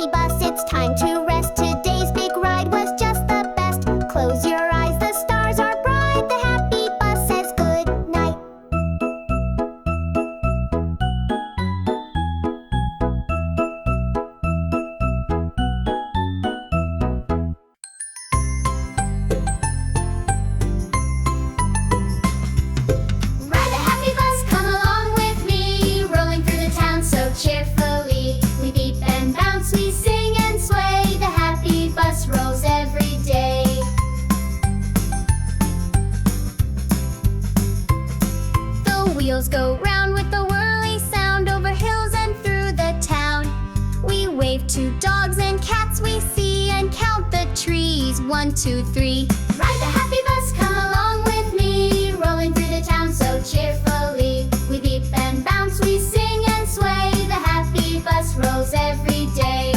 happy bus, it's time to rest. Today's big ride was just the best. Close your eyes, the stars are bright. The happy bus says good night. Ride a happy bus, come along with me, rolling through the town so cheerfully. We beep and bounce, we sing and sway. The happy bus rolls every day. The wheels go round with the whirly sound, over hills and through the town. We wave to dogs and cats we see, and count the trees, 1, 2, 3. Ride the happy bus, come along with me, rolling through the town so cheerfully. We beep and bounce, we sing and sway. The happy bus rolls every day.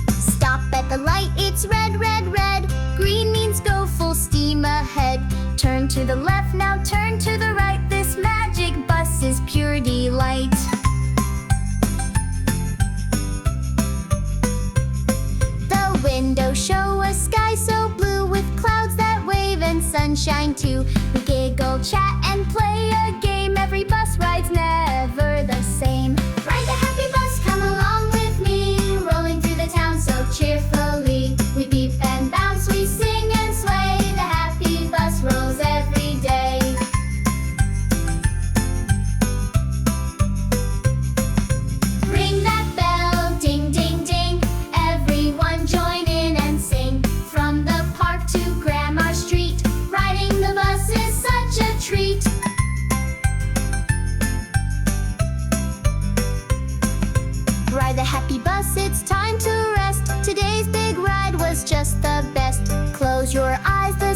Stop at the light, it's red, red, red. Green means go full steam ahead. Turn to the left, now turn to the right. This magic bus is pure delight. The windows show a sky so blue, with clouds that wave and sunshine too. We giggle, chat and play a game. Every bus ride's never the same. Ride the happy bus, come along with me, rolling through the town so cheerfully. We beep and bounce, we sing and sway. The happy bus rolls every day. Ring that bell, ding, ding, ding. Everyone join in and sing. From the park to Grammar Street, riding the bus is such a treat. Ride the happy bus, it's time to rest. Today's big ride was just the best. Close your eyes, the